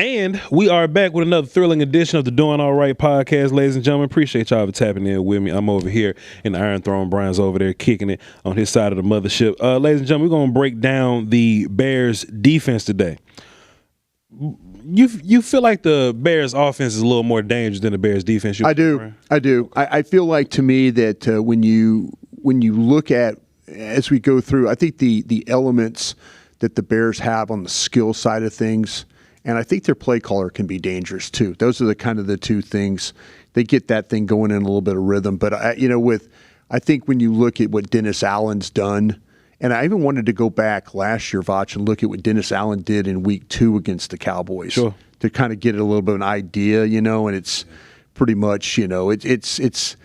And we are back with another thrilling edition of the Doing All Right podcast, ladies and gentlemen. Appreciate y'all for tapping in with me. I'm over here in the Iron Throne. Brian's over there kicking it on his side of the mothership. Ladies and gentlemen, we're going to break down the Bears defense today. You feel like the Bears offense is a little more dangerous than the Bears defense? I do. I feel like, to me, that when you look at, as we go through, I think the elements that the Bears have on the skill side of things, and I think their play caller can be dangerous too. Those are the two things. They get that thing going in a little bit of rhythm. But I think when you look at what Dennis Allen's done, and I even wanted to go back last year, Voch, and look at what Dennis Allen did in Week 2 against the Cowboys, sure, to kind of get a little bit of an idea, and it's pretty much, it's.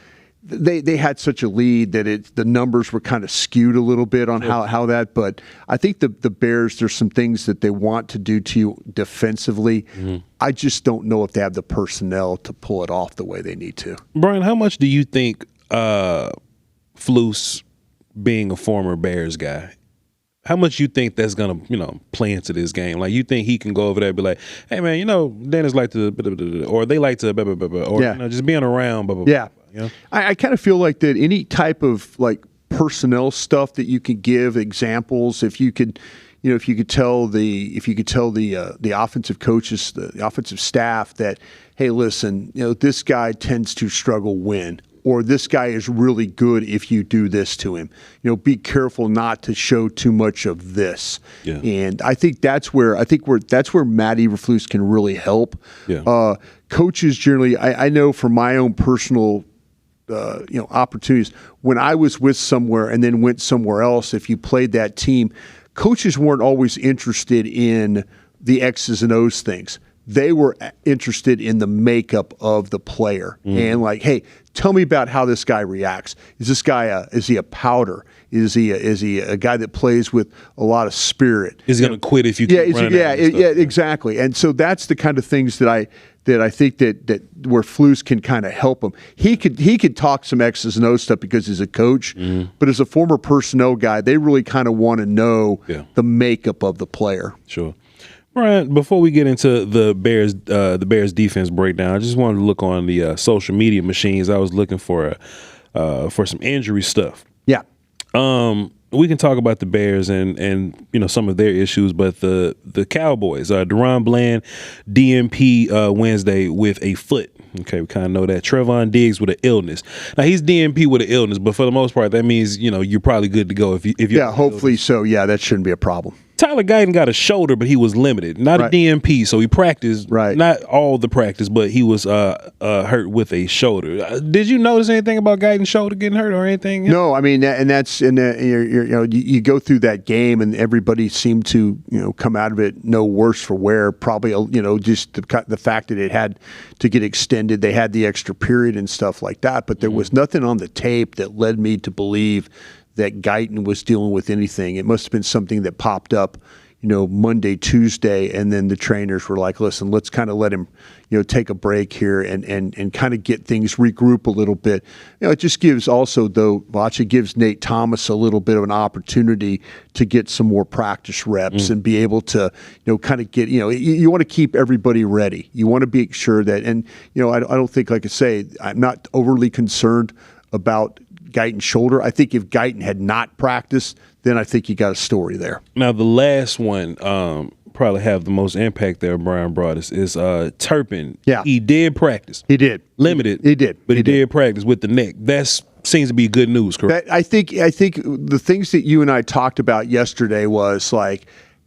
They had such a lead that the numbers were kind of skewed a little bit on how that. But I think the Bears, there's some things that they want to do to you defensively. Mm-hmm. I just don't know if they have the personnel to pull it off the way they need to. Brian, how much do you think Flus, being a former Bears guy, how much you think that's gonna play into this game? Like, you think he can go over there and be like, hey man, Dennis like to, or they like to, or just being around, yeah. I kind of feel like that any type of personnel stuff that you can give examples, if you could tell the offensive coaches, the offensive staff that, hey, listen, this guy tends to struggle when, or this guy is really good if you do this to him. Be careful not to show too much of this. Yeah. And I think that's where Matt Eberflus can really help. Yeah. Coaches generally, I know from my own personal opportunities, when I was with somewhere and then went somewhere else, if you played that team, coaches weren't always interested in the X's and O's things. They were interested in the makeup of the player and hey, tell me about how this guy reacts. Is this guy is he a powder? Is he a guy that plays with a lot of spirit? Is he going to quit if you keep running out and stuff? Exactly. And so that's the kind of things that I think that where Flus can kind of help him. He could talk some X's and O's stuff because he's a coach, but as a former personnel guy, they really kind of want to know the makeup of the player. Sure. Brian, before we get into the Bears defense breakdown, I just wanted to look on the social media machines. I was looking for some injury stuff. Yeah. We can talk about the Bears and some of their issues, but the Cowboys, Deron Bland, DNP Wednesday with a foot. Okay, we kind of know that. Trevon Diggs with an illness. Now, he's DNP with an illness, but for the most part, that means you're probably good to go if you. Hopefully so. Yeah, that shouldn't be a problem. Tyler Guyton got a shoulder, but he was limited. Not a DNP, so he practiced. Right. Not all the practice, but he was hurt with a shoulder. Did you notice anything about Guyton's shoulder getting hurt or anything? No, I mean, you go through that game, and everybody seemed to come out of it no worse for wear. Probably just the fact that it had to get extended. They had the extra period and stuff like that, but there was nothing on the tape that led me to believe that Guyton was dealing with anything. It must have been something that popped up, Monday, Tuesday, and then the trainers were like, listen, let's kind of let him, take a break here and kind of get things, regroup a little bit. It just gives also, though, Voch, it gives Nate Thomas a little bit of an opportunity to get some more practice reps and be able to, kind of get, you want to keep everybody ready. You want to be sure that, and, I don't think, like I say, I'm not overly concerned about Guyton's shoulder. I think if Guyton had not practiced, then I think you got a story there. Now, the last one probably have the most impact there, Bryan Broaddus, is Turpin. Yeah. He did practice. He did. Limited. He did. But he did practice with the neck. That seems to be good news, correct? I think the things that you and I talked about yesterday was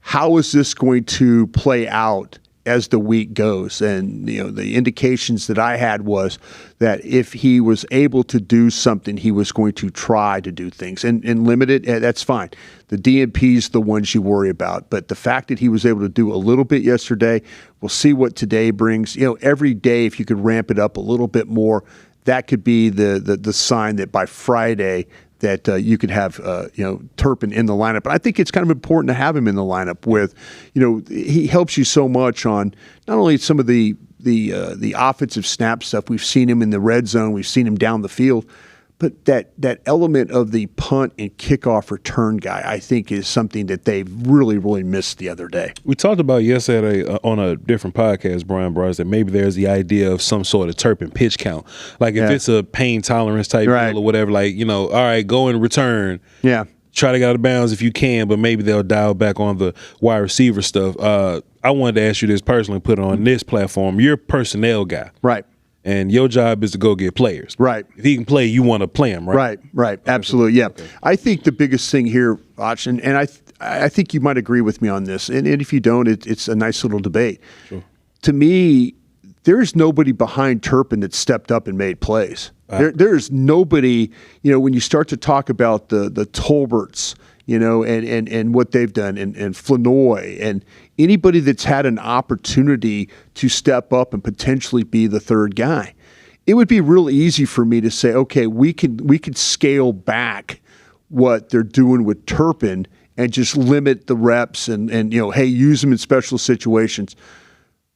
how is this going to play out as the week goes? And the indications that I had was that if he was able to do something, he was going to try to do things and limited. That's fine. The DNP's the ones you worry about, but the fact that he was able to do a little bit yesterday, we'll see what today brings. Every day, if you could ramp it up a little bit more, that could be the sign that by Friday that you could have Turpin in the lineup. But I think it's kind of important to have him in the lineup with, he helps you so much on not only some of the offensive snap stuff. We've seen him in the red zone. We've seen him down the field. But that element of the punt and kickoff return guy, I think, is something that they really, really missed the other day. We talked about yesterday on a different podcast, Bryan Broaddus, that maybe there's the idea of some sort of Turpin pitch count. Like if it's a pain tolerance type deal or whatever, like, all right, go and return. Yeah. Try to get out of bounds if you can, but maybe they'll dial back on the wide receiver stuff. I wanted to ask you this personally, put it on this platform. You're a personnel guy. Right. And your job is to go get players. Right. If he can play, you want to play him, right? Right. Absolutely, yeah. Okay. I think the biggest thing here, Voch, and I think you might agree with me on this, and if you don't, it's a nice little debate. Sure. To me, there's nobody behind Turpin that stepped up and made plays. There's nobody, when you start to talk about the Tolberts, and what they've done, and Flanoy, and anybody that's had an opportunity to step up and potentially be the third guy. It would be real easy for me to say, okay, we could scale back what they're doing with Turpin and just limit the reps and hey, use them in special situations.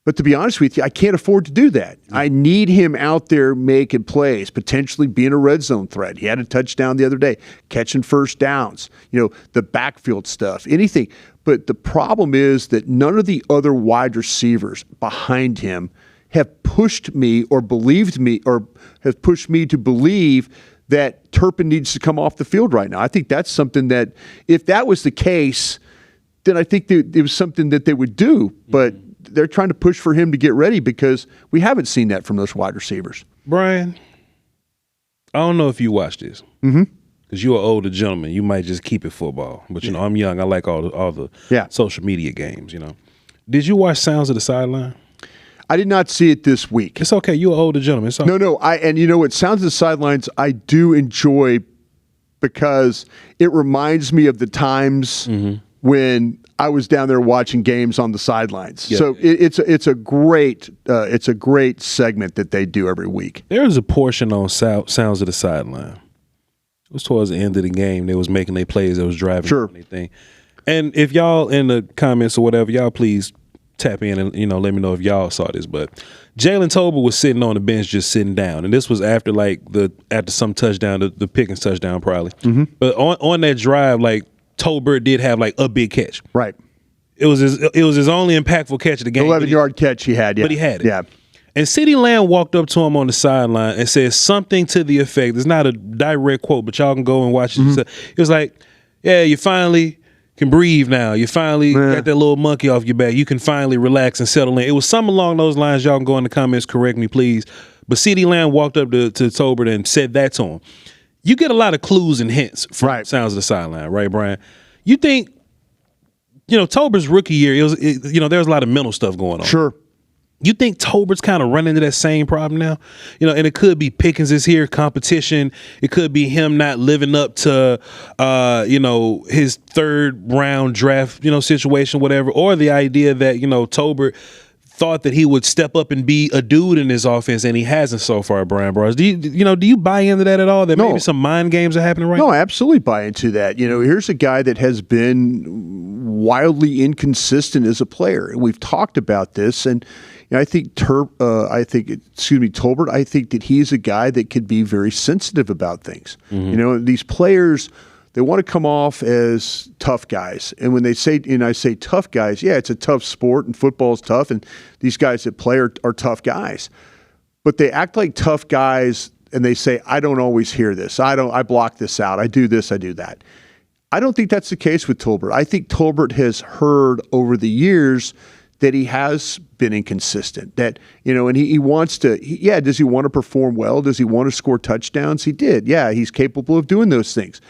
But to be honest with you, I can't afford to do that. I need him out there making plays, potentially being a red zone threat. He had a touchdown the other day, catching first downs, the backfield stuff, anything. But the problem is that none of the other wide receivers behind him have pushed me or believed me or have pushed me to believe that Turpin needs to come off the field right now. I think that's something that if that was the case, then I think it was something that they would do. But they're trying to push for him to get ready because we haven't seen that from those wide receivers. Bryan, I don't know if you watch this. Because you're an older gentleman. You might just keep it football. But, I'm young. I like all the social media games, Did you watch Sounds of the Sideline? I did not see it this week. It's okay. You're an older gentleman. It's okay. No. And you know what? Sounds of the Sidelines I do enjoy because it reminds me of the times when I was down there watching games on the sidelines. Yeah. So it's a great segment that they do every week. There was a portion on Sounds of the Sideline. It was towards the end of the game. They was making their plays. They was driving anything. And if y'all in the comments or whatever, y'all please tap in and let me know if y'all saw this. But Jalen Tolbert was sitting on the bench just sitting down, and this was after some touchdown, the Pickens touchdown probably. But on that drive, Tolbert did have a big catch. Right. It was his only impactful catch of the game. 11-yard catch he had, yeah. But he had it. Yeah. And CeeDee Lamb walked up to him on the sideline and said something to the effect. It's not a direct quote, but y'all can go and watch it. It was like, yeah, you finally can breathe now. You finally got that little monkey off your back. You can finally relax and settle in. It was something along those lines. Y'all can go in the comments, correct me, please. But CeeDee Lamb walked up to Tolbert and said that to him. You get a lot of clues and hints from Sounds of the Sideline, right, Bryan? You think, Tolbert's rookie year, there was a lot of mental stuff going on. Sure. You think Tolbert's kind of running into that same problem now? And it could be Pickens is here, competition. It could be him not living up to, his third round draft, situation, whatever. Or the idea that, Tolbert thought that he would step up and be a dude in this offense, and he hasn't so far, Bryan Broaddus. Do you buy into that at all? That maybe some mind games are happening right now? No, I absolutely buy into that. Here's a guy that has been wildly inconsistent as a player, and we've talked about this. And I think Tolbert. I think that he's a guy that could be very sensitive about things. These players, they want to come off as tough guys. And when they say, I say tough guys, yeah, it's a tough sport and football's tough, and these guys that play are tough guys. But they act like tough guys and they say, I don't always hear this. I block this out. I do this, I do that. I don't think that's the case with Tolbert. I think Tolbert has heard over the years that he has been inconsistent, that, and he wants to, does he want to perform well? Does he want to score touchdowns? He did. Yeah, he's capable of doing those things.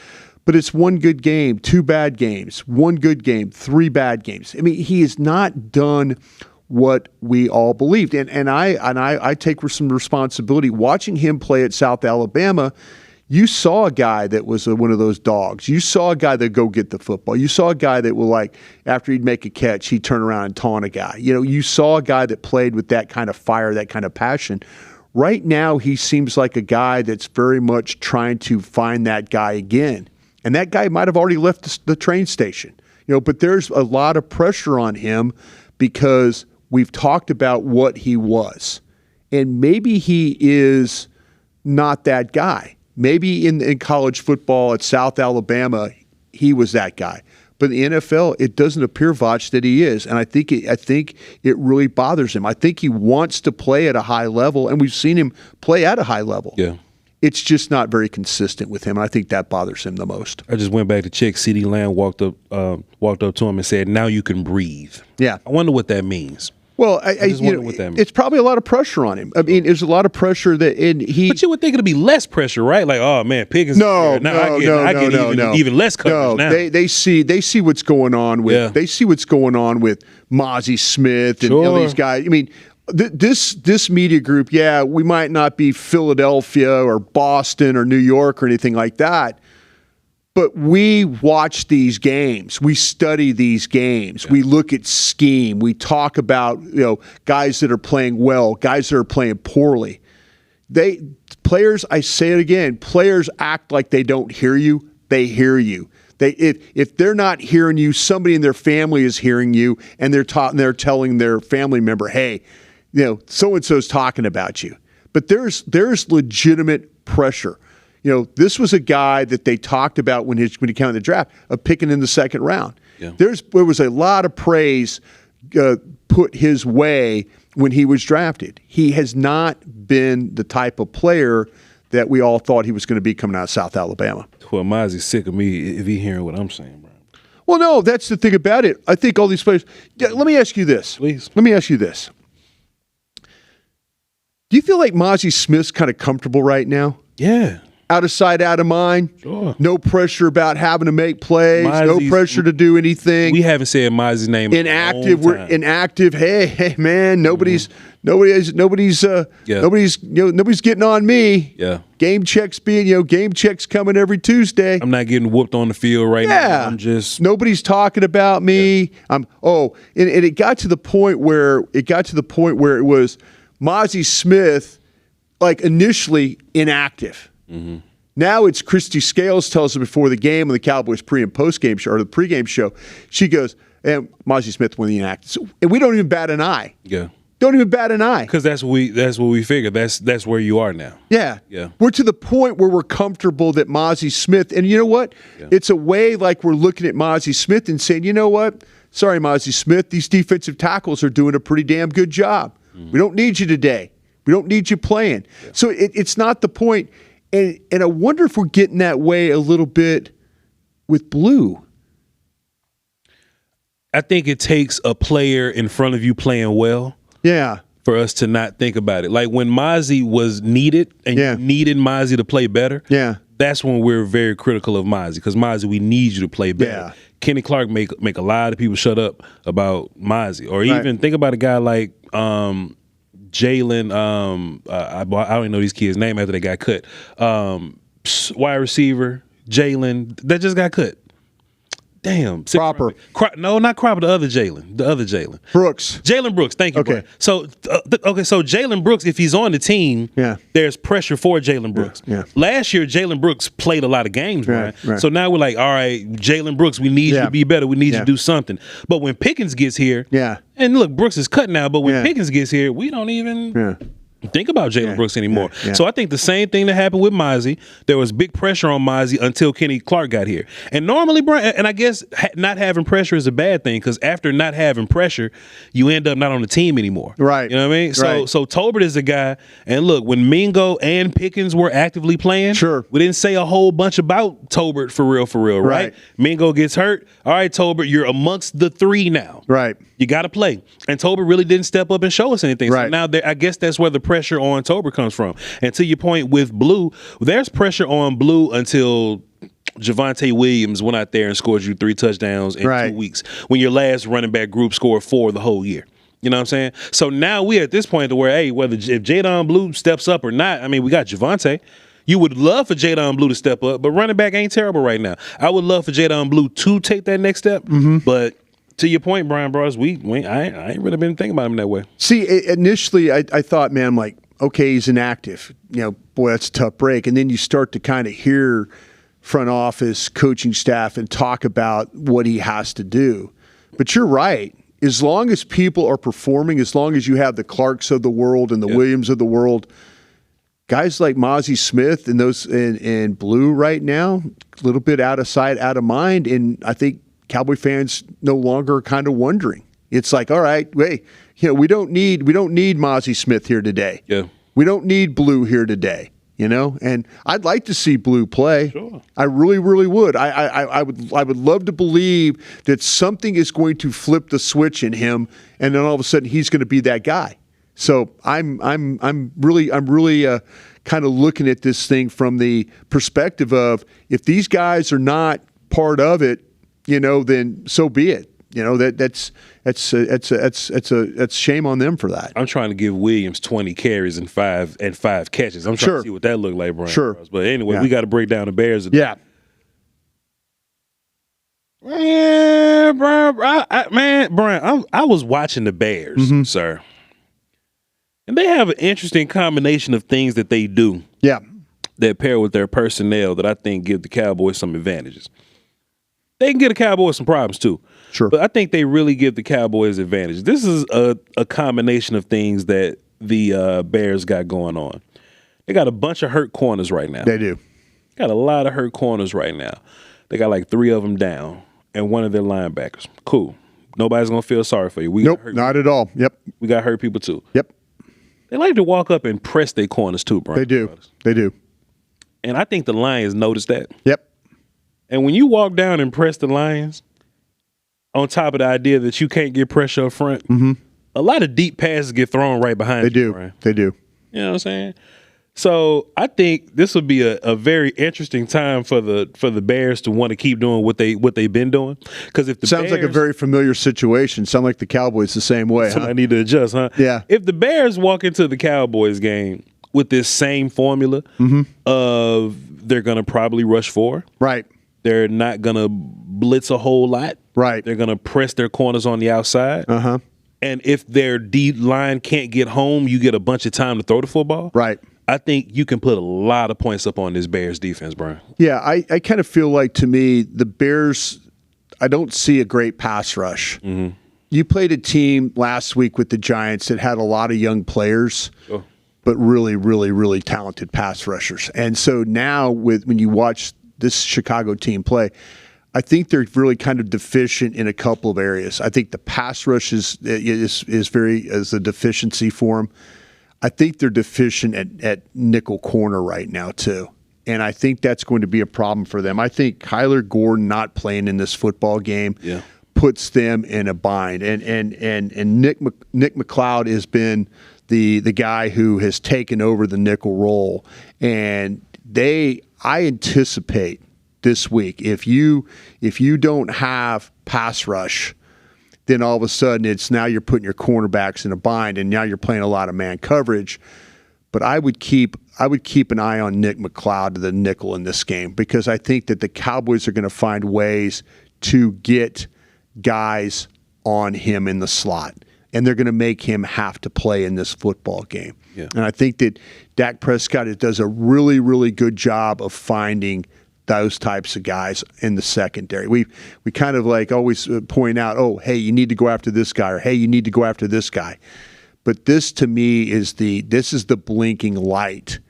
But it's one good game, two bad games, one good game, three bad games. I mean, he has not done what we all believed. And I take some responsibility. Watching him play at South Alabama, you saw a guy that was one of those dogs. You saw a guy that go get the football. You saw a guy that will, after he'd make a catch, he'd turn around and taunt a guy. You saw a guy that played with that kind of fire, that kind of passion. Right now, he seems like a guy that's very much trying to find that guy again. And that guy might have already left the train station. But there's a lot of pressure on him because we've talked about what he was. And maybe he is not that guy. maybe in college football at South Alabama, he was that guy. But in the NFL, it doesn't appear, Voch, that he is. And I think it really bothers him. I think he wants to play at a high level, and we've seen him play at a high level. Yeah. It's just not very consistent with him, and I think that bothers him the most. I just went back to check. CeeDee Lamb walked up to him and said, "Now you can breathe." Yeah. I wonder what that means. Well, I just wonder what that means. It's probably a lot of pressure on him. I mean, there's a lot of pressure that he. But you would think it'd be less pressure, right? Like, oh man, Pickens. No, even less coverage now. They see what's going on with Mozzie Smith and all these guys. I mean, this media group, we might not be Philadelphia or Boston or New York or anything like that. But we watch these games. We study these games. Yeah. We look at scheme. We talk about guys that are playing well, guys that are playing poorly. Players, I say it again, players act like they don't hear you. They hear you. If they're not hearing you, somebody in their family is hearing you, and they're telling their family member, hey, so and so's talking about you. But there's legitimate pressure. This was a guy that they talked about when he came in the draft, of picking in the second round. Yeah. There was a lot of praise put his way when he was drafted. He has not been the type of player that we all thought he was going to be coming out of South Alabama. Well, Mozzie's sick of me if he hearing what I'm saying, Brian. Well, no, that's the thing about it. I think all these players. Let me ask you this. Please. Let me ask you this. Do you feel like Mozzie Smith's kind of comfortable right now? Yeah. Out of sight, out of mind. Sure. No pressure about having to make plays. No pressure to do anything. We haven't said Mozzie's name inactive. We're inactive. Hey, man. Nobody's getting on me. Yeah. Game checks coming every Tuesday. I'm not getting whooped on the field right now. I'm just nobody's talking about me. Yeah. And it got to the point where it was Mozzie Smith, like initially inactive. Mm-hmm. Now it's Christy Scales tells us before the game on the Cowboys pre and post game show or the pregame show. She goes, and Mozzie Smith went inactive, and we don't even bat an eye. Yeah, don't even bat an eye because that's what we figured. That's where you are now. Yeah, yeah. We're to the point where we're comfortable that Mozzie Smith, and you know what? Yeah. It's a way like we're looking at Mozzie Smith and saying, you know what? Sorry, Mozzie Smith, these defensive tackles are doing a pretty damn good job. Mm-hmm. We don't need you today. We don't need you playing. Yeah. So it's not the point. And I wonder if we're getting that way a little bit with Blue. I think it takes a player in front of you playing well. Yeah. For us to not think about it. Like when Mozzie was needed and you needed Mozzie to play better. Yeah. That's when we're very critical of Mozzie because Mozzie, we need you to play better. Yeah. Kenny Clark make a lot of people shut up about Mozzie. Or even think about a guy like Jalen, I don't even know these kids' name after they got cut. Wide receiver, Jalen, that just got cut. Damn. Cropper. No, not Cropper, the other Jalen. Brooks. Jalen Brooks, thank you, okay. Brian. So Jalen Brooks, if he's on the team, there's pressure for Jalen Brooks. Yeah. Last year, Jalen Brooks played a lot of games, Brian. Right. So now we're like, all right, Jalen Brooks, we need you to be better. We need you to do something. But when Pickens gets here, and look, Brooks is cut now, but when Pickens gets here, we don't even think about Jalen Brooks anymore. So I think the same thing that happened with Mozzie, there was big pressure on Mozzie until Kenny Clark got here. And normally, Brian, and I guess not having pressure is a bad thing because after not having pressure, you end up not on the team anymore. Right. You know what I mean? So Tolbert is a guy, and look, when Mingo and Pickens were actively playing, we didn't say a whole bunch about Tolbert for real, right? Mingo gets hurt. All right, Tolbert, you're amongst the three now. Right. You got to play. And Tolbert really didn't step up and show us anything. So now I guess that's where the pressure on Tolbert comes from. And to your point with Blue, there's pressure on Blue until Javonte Williams went out there and scored you 3 touchdowns in 2 weeks when your last running back group scored 4 the whole year. You know what I'm saying? So now we're at this point to where, hey, whether if Jadon Blue steps up or not, I mean, we got Javonte. You would love for Jadon Blue to step up, but running back ain't terrible right now. I would love for Jadon Blue to take that next step, but to your point, Bryan Broaddus, I ain't really been thinking about him that way. See, initially I thought, man, I'm like, okay, he's inactive. Boy, that's a tough break. And then you start to kind of hear front office, coaching staff, and talk about what he has to do. But you're right. As long as people are performing, as long as you have the Clarks of the world and the Williams of the world, guys like Mozzie Smith and those and Blue right now, a little bit out of sight, out of mind, and I think Cowboy fans no longer are kind of wondering. It's like, all right, wait, we don't need Mozzie Smith here today. Yeah, we don't need Blue here today. And I'd like to see Blue play. Sure. I really, really would. I would love to believe that something is going to flip the switch in him, and then all of a sudden he's going to be that guy. So I'm really kind of looking at this thing from the perspective of, if these guys are not part of it, then so be it. That's shame on them for that. I'm trying to give Williams 20 carries and five catches. I'm trying to see what that looked like, Bryan. Sure. But anyway, we got to break down the Bears. Yeah. Man, Bryan, I was watching the Bears, sir. And they have an interesting combination of things that they do. Yeah. That pair with their personnel that I think give the Cowboys some advantages. They can give the Cowboys some problems too. Sure. But I think they really give the Cowboys advantage. This is a combination of things that the Bears got going on. They got a bunch of hurt corners right now. They do. Got a lot of hurt corners right now. They got like 3 of them down and one of their linebackers. Cool. Nobody's going to feel sorry for you. Nope, not at all. Yep. We got hurt people too. Yep. They like to walk up and press their corners too, Bryan. They do. They do. And I think the Lions noticed that. Yep. And when you walk down and press the Lions, on top of the idea that you can't get pressure up front, a lot of deep passes get thrown right behind you. Bryan. They do. You know what I'm saying? So I think this would be a very interesting time for the Bears to want to keep doing what they've been doing. Because if the sounds like a very familiar situation. Sound like the Cowboys the same way. I need to adjust, huh? Yeah. If the Bears walk into the Cowboys game with this same formula of they're going to probably rush 4, right? They're not going to blitz a whole lot. Right. They're going to press their corners on the outside. Uh-huh. And if their D line can't get home, you get a bunch of time to throw the football. Right. I think you can put a lot of points up on this Bears defense, Bryan. Yeah, I kind of feel like, to me, the Bears, I don't see a great pass rush. You played a team last week with the Giants that had a lot of young players, but really, really, really talented pass rushers. And so now when you watch this Chicago team play, I think they're really kind of deficient in a couple of areas. I think the pass rush is a deficiency for them. I think they're deficient at nickel corner right now too, and I think that's going to be a problem for them. I think Kyler Gordon not playing in this football game puts them in a bind, and Nick McLeod has been the guy who has taken over the nickel role, and I anticipate this week, if you don't have pass rush, then all of a sudden it's now you're putting your cornerbacks in a bind, and now you're playing a lot of man coverage. But I would keep an eye on Nick McLeod, the nickel, in this game, because I think that the Cowboys are going to find ways to get guys on him in the slot, and they're going to make him have to play in this football game. Yeah. And I think that Dak Prescott does a really, really good job of finding those types of guys in the secondary. We kind of like always point out, oh, hey, you need to go after this guy, or hey, you need to go after this guy. But this, to me, is the blinking light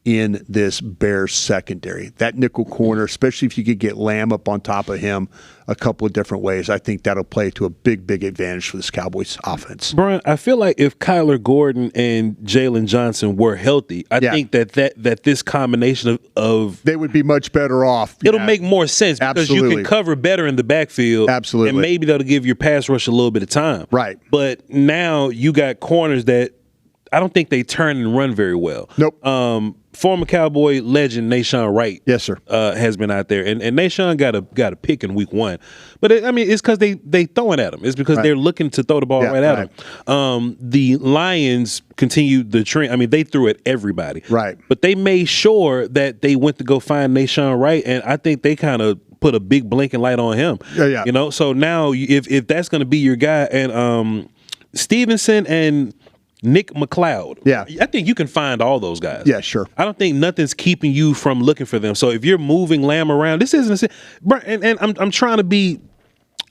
in this Bears secondary. That nickel corner, especially if you could get Lamb up on top of him a couple of different ways, I think that'll play to a big, big advantage for this Cowboys offense. Bryan, I feel like if Kyler Gordon and Jalen Johnson were healthy, I think that this combination of they would be much better off. It'll make more sense because you can cover better in the backfield. Absolutely. And maybe that'll give your pass rush a little bit of time. Right. But now you got corners that I don't think they turn and run very well. Nope. Former Cowboy legend Nashawn Wright, yes, sir, has been out there, and Nashawn got a pick in week 1, but it's because they throwing at him. It's because they're looking to throw the ball right at him. The Lions continued the trend. I mean, they threw at everybody, right? But they made sure that they went to go find Nashawn Wright, and I think they kind of put a big blinking light on him. Yeah. You know, so now if that's going to be your guy, and Stevenson and Nick McLeod. Yeah. I think you can find all those guys. Yeah, sure. I don't think nothing's keeping you from looking for them. So if you're moving Lamb around, this isn't and I'm trying to be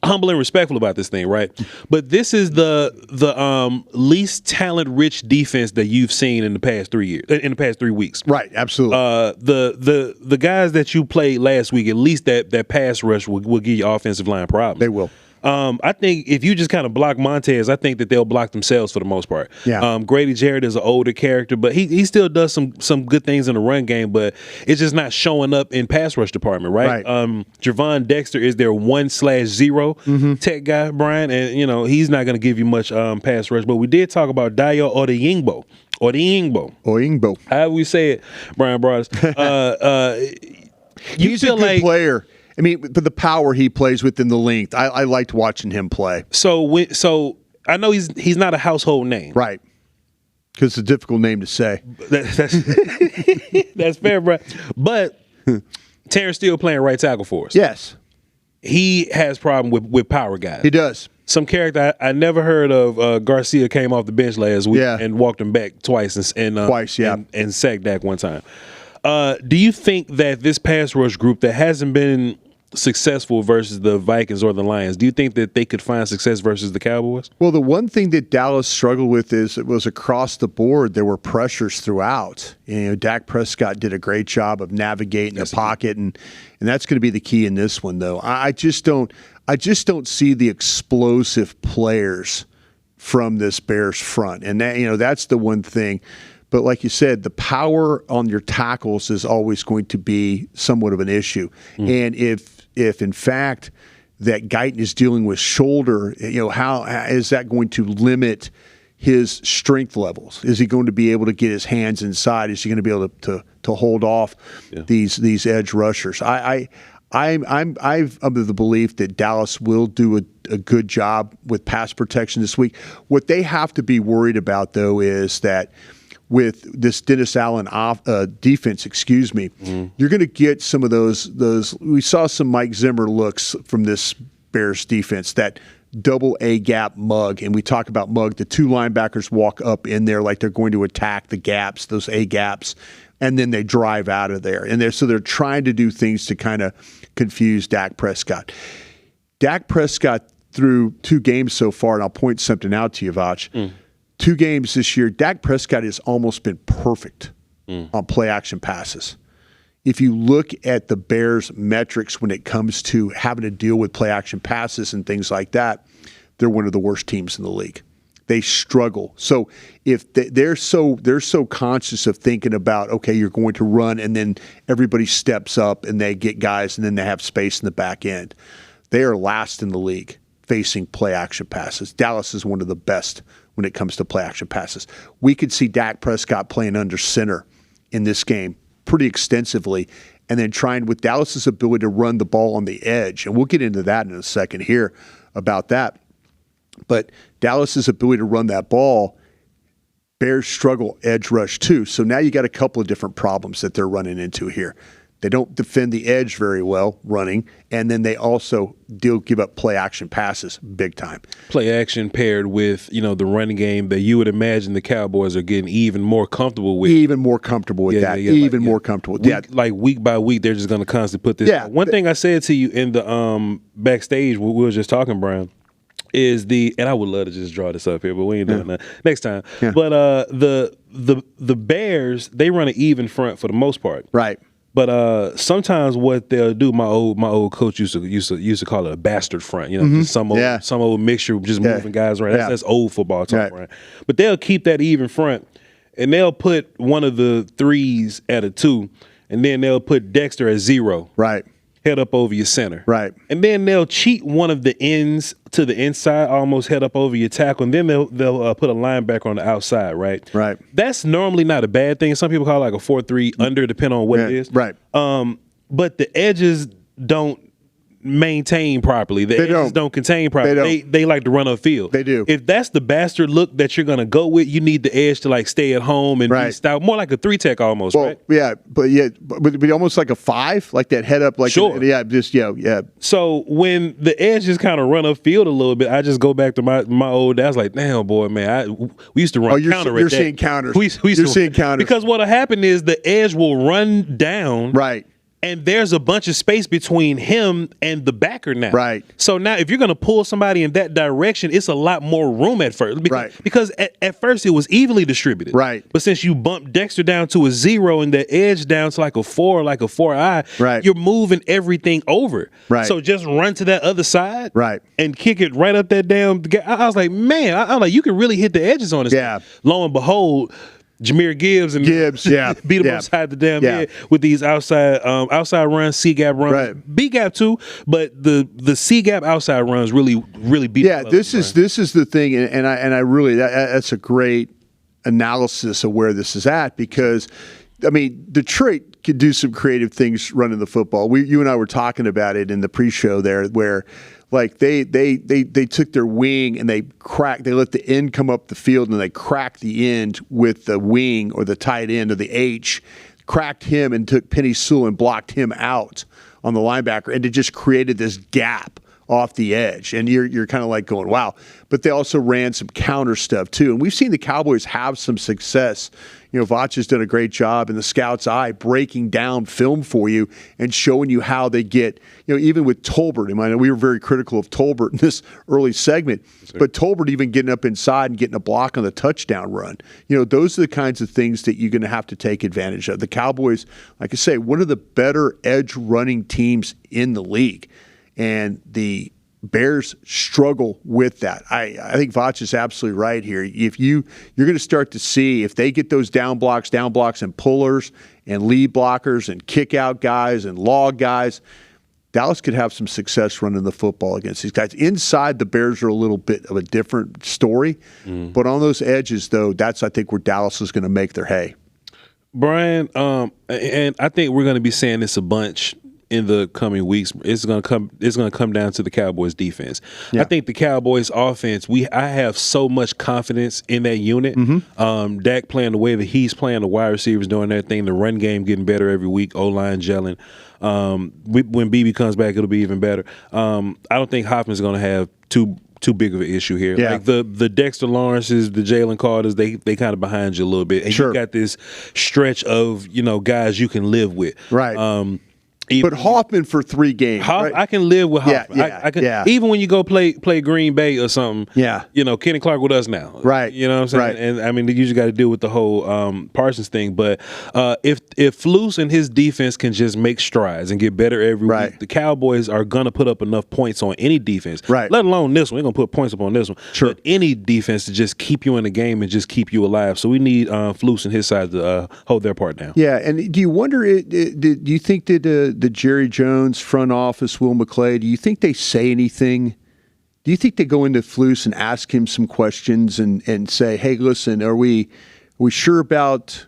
humble and respectful about this thing, right? But this is the least talent rich defense that you've seen in the past 3 years, in the past 3 weeks. Right, absolutely. The guys that you played last week, at least that pass rush will give your offensive line problems. They will. I think if you just kind of block Montez, I think that they'll block themselves for the most part. Yeah. Grady Jarrett is an older character, but he still does some good things in the run game, but it's just not showing up in pass rush department, right? Javon Dexter is their 1/0 tech guy, Brian, and he's not going to give you much pass rush. But we did talk about Dayo Odeyingbo. How we say it, Bryan Broaddus. He's a good player. I mean, but the power he plays within the length, I liked watching him play. So I know he's not a household name, right? Because it's a difficult name to say. That's fair, bro. But Terrence Steele playing right tackle for us. Yes, he has problem with power guys. He does. Some character I never heard of. Garcia came off the bench last week and walked him back twice and sacked Dak one time. Do you think that this pass rush group that hasn't been successful versus the Vikings or the Lions, do you think that they could find success versus the Cowboys? Well, the one thing that Dallas struggled with is it was across the board. There were pressures throughout. Dak Prescott did a great job of navigating the pocket, and that's going to be the key in this one, though. I just don't see the explosive players from this Bears front, and that's the one thing. But like you said, the power on your tackles is always going to be somewhat of an issue. And if in fact that Guyton is dealing with shoulder, how is that going to limit his strength levels? Is he going to be able to get his hands inside? Is he going to be able to hold off these edge rushers? I'm of the belief that Dallas will do a good job with pass protection this week. What they have to be worried about, though, is that with this Dennis Allen defense, you're going to get some of those. We saw some Mike Zimmer looks from this Bears defense, that double A gap mug, and we talk about mug. The two linebackers walk up in there like they're going to attack the gaps, those A gaps, and then they drive out of there. And they're trying to do things to kind of confuse Dak Prescott. Dak Prescott through 2 games so far, and I'll point something out to you, Voch. 2 games this year, Dak Prescott has almost been perfect on play-action passes. If you look at the Bears' metrics when it comes to having to deal with play-action passes and things like that, they're one of the worst teams in the league. They struggle. So if they're so conscious of thinking about, okay, you're going to run, and then everybody steps up and they get guys, and then they have space in the back end. They are last in the league facing play-action passes. Dallas is one of the best when it comes to play-action passes. We could see Dak Prescott playing under center in this game pretty extensively, and then trying with Dallas's ability to run the ball on the edge. And we'll get into that in a second here about that. But Dallas's ability to run that ball, Bears struggle edge rush too. So now you got a couple of different problems that they're running into here. They don't defend the edge very well running, and then they also give up play-action passes big time. Play-action paired with, the running game that you would imagine the Cowboys are getting even more comfortable with. Even more comfortable with that. More comfortable. Like week by week, they're just going to constantly put this. Yeah. One thing I said to you in the backstage, we were just talking, Brian, is and I would love to just draw this up here, but we ain't doing that next time. Yeah. But the Bears, they run an even front for the most part. Right. But sometimes what they'll do, my old coach used to call it a bastard front. Just some old mixture, just moving guys around. That's old football talk, right? But they'll keep that even front, and they'll put one of the 3s at a 2, and then they'll put Dexter at 0. Right. Head up over your center. Right. And then they'll cheat one of the ends to the inside, almost head up over your tackle, and then they'll put a linebacker on the outside, right? Right. That's normally not a bad thing. Some people call it like a 4-3 under, depending on what it is. Right. But the edges don't maintain properly. The edges don't contain properly. They like to run upfield. They do. If that's the bastard look that you're gonna go with, you need the edge to like stay at home and be stout, more like a 3-tech almost, right? Yeah, but almost like a 5, like that head up, like sure. Yeah. So when the edges kind of run upfield a little bit, I just go back to my old days. Like, damn, boy, man, we used to run counter. You're seeing counters. You're seeing counters because what'll happen is the edge will run down, right. and there's a bunch of space between him and the backer now. Right. So now if you're going to pull somebody in that direction, it's a lot more room at first. Because at first it was evenly distributed. Right. But since you bumped Dexter down to a 0 and the edge down to like a 4, like a 4-eye, right, you're moving everything over. Right. So just run to that other side, right, and kick it right up that damn. I was like, man, I was like, you can really hit the edges on this. Yeah. Thing. Lo and behold, Jahmyr Gibbs, yeah, beat him upside the damn head with these outside runs, C gap runs, right. B gap too, but the C gap outside runs really beat. Yeah, this is the thing, and I really that's a great analysis of where this is at, because I mean Detroit could do some creative things running the football. You and I were talking about it in the pre-show there, where like they took their wing and they let the end come up the field and they cracked the end with the wing or the tight end or the H, cracked him and took Penny Sewell and blocked him out on the linebacker, and it just created this gap off the edge, and you're kind of like going, wow. But they also ran some counter stuff too, and we've seen the Cowboys have some success. You know, Voch has done a great job in the scout's eye breaking down film for you and showing you how they get, you know, even with Tolbert. I mean, we were very critical of Tolbert in this early segment, but Tolbert even getting up inside and getting a block on the touchdown run. You know, those are the kinds of things that you're going to have to take advantage of. The Cowboys, like I say, one of the better edge running teams in the league. And the Bears struggle with that. I think Voch is absolutely right here. If you're going to start to see, if they get those down blocks and pullers and lead blockers and kick out guys and log guys, Dallas could have some success running the football against these guys. Inside, the Bears are a little bit of a different story. But on those edges, though, that's, I think, where Dallas is going to make their hay. Brian, and I think we're going to be saying this a bunch in the coming weeks. It's going to come down to the Cowboys defense. Yeah. I think the Cowboys offense, I have so much confidence in that unit. Dak playing the way that he's playing, the wide receivers doing their thing, the run game getting better every week, O-line gelling. When BB comes back, it'll be even better. I don't think Hoffman's going to have too big of an issue here. Yeah. Like the Dexter Lawrences, the Jalen Carters, they kind of behind you a little bit. And you got this stretch of, you know, guys you can live with. Right. But Hoffman for 3 games. Right? I can live with Hoffman. I can, even when you go play Green Bay or something. Yeah. You know, Kenny Clark with us now. Right. You know what I'm saying? Right. And I mean, you just got to deal with the whole Parsons thing. But if Flus and his defense can just make strides and get better every week, the Cowboys are gonna put up enough points on any defense. Right. Let alone this one. They're gonna put points up on this one. Sure. But any defense to just keep you in the game and just keep you alive. So we need Flus and his side to hold their part down. Yeah. And do you wonder? Do you think that the Jerry Jones front office, Will McClay, do you think they say anything? Do you think they go into Flus and ask him some questions and say, hey, listen, are we sure about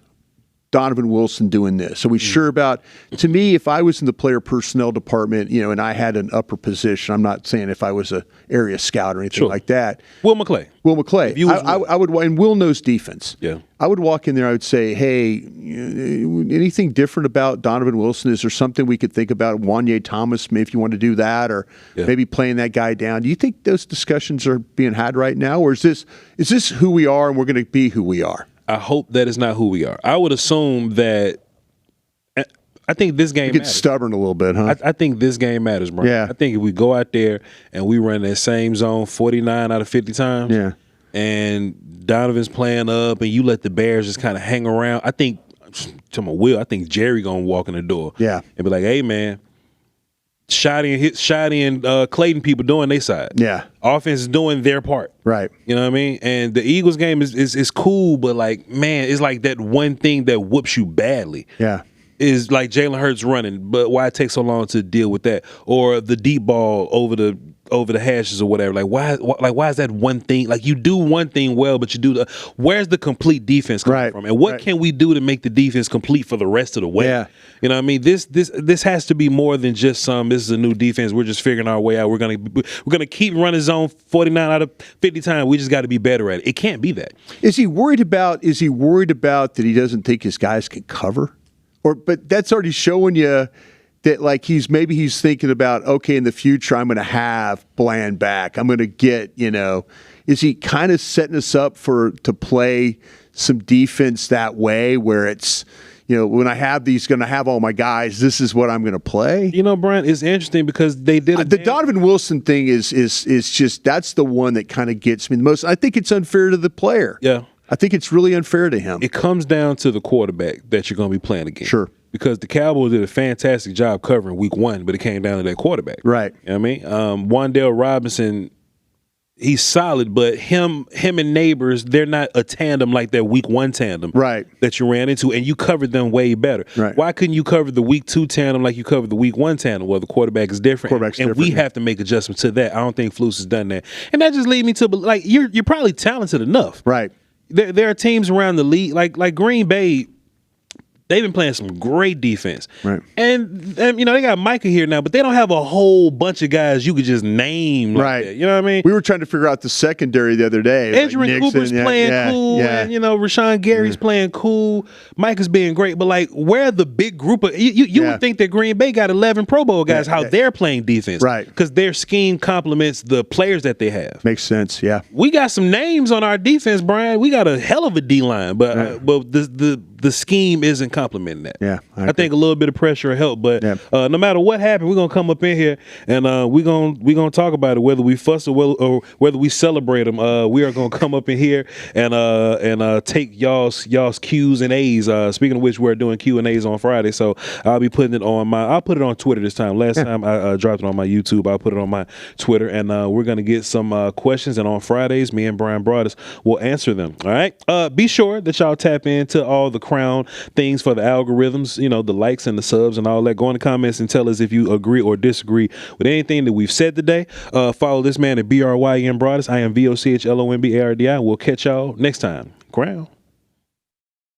Donovan Wilson doing this? Are we sure about, to me, if I was in the player personnel department, you know, and I had an upper position, I'm not saying if I was a area scout or anything like that. Will McClay. I would, and Will knows defense. Yeah. I would walk in there, I would say, hey, anything different about Donovan Wilson? Is there something we could think about? Wanye Thomas, maybe if you want to do that, or maybe playing that guy down. Do you think those discussions are being had right now? Or is this who we are and we're going to be who we are? I hope that is not who we are. I would assume that. I think this game gets stubborn a little bit, huh? I think this game matters, bro. Yeah. I think if we go out there and we run that same zone 49 out of 50 times, and Donovan's playing up, and you let the Bears just kind of hang around, I think, to my will, I think Jerry gonna walk in the door, and be like, "Hey, man, Shotty and Clayton people doing their side. Offense is doing their part. Right. You know what I mean? And the Eagles game is cool, but like, man, it's like that one thing that whoops you badly. Yeah. Is like Jalen Hurts running, but why it takes so long to deal with that? Or the deep ball over the hashes or whatever. Like why is that one thing? Like you do one thing well, but you do where's the complete defense coming from? And what can we do to make the defense complete for the rest of the way? Yeah. You know what I mean? This has to be more than just this is a new defense. We're just figuring our way out. We're gonna keep running zone 49 out of 50 times. We just got to be better at it. It can't be that. Is he worried about that he doesn't think his guys can cover? But that's already showing you that like he's thinking about, okay, in the future I'm going to have Bland back. I'm going to get, is he kind of setting us up to play some defense that way where it's, when I have these, going to have all my guys, this is what I'm going to play. Brian, it's interesting because they did the Donovan Wilson thing is just, that's the one that kind of gets me the most. I think it's unfair to the player. Yeah. I think it's really unfair to him. It comes down to the quarterback that you're going to be playing against. Sure. Because the Cowboys did a fantastic job covering week 1, but it came down to that quarterback. Right. You know what I mean? Wan'Dale Robinson, he's solid, but him and Neighbors, they're not a tandem like that week 1 tandem that you ran into, and you covered them way better. Right. Why couldn't you cover the week 2 tandem like you covered the week 1 tandem? Well, the quarterback is different, we have to make adjustments to that. I don't think Flus has done that. And that just leads me to, like, you're probably talented enough. Right. There are teams around the league, like Green Bay. They've been playing some great defense. Right. And they got Micah here now, but they don't have a whole bunch of guys you could just name like that. You know what I mean? We were trying to figure out the secondary the other day. Edgerrin Cooper's playing cool, and Rashawn Gary's playing cool. Micah's being great, but like, where the big group of you would think that Green Bay got 11 Pro Bowl guys, how they're playing defense. Right. Because their scheme complements the players that they have. Makes sense, yeah. We got some names on our defense, Brian. We got a hell of a D-line, but the scheme isn't complimenting that. Yeah, I think a little bit of pressure will help, but no matter what happens, we're gonna come up in here and we're gonna talk about it, whether we fuss or whether we celebrate them. We are gonna come up in here and take y'all's Q's and A's. Speaking of which, we're doing Q and A's on Friday, so I'll be putting it on I'll put it on Twitter this time. Last time I dropped it on my YouTube, I'll put it on my Twitter, and we're gonna get some questions, and on Fridays, me and Bryan Broaddus will answer them. All right. Be sure that y'all tap into all the Crown things for the algorithms, the likes and the subs and all that. Go in the comments and tell us if you agree or disagree with anything that we've said today. Follow this man at Bryan Broaddus. I am VOCHLOMBARDI. We'll catch y'all next time. Crown.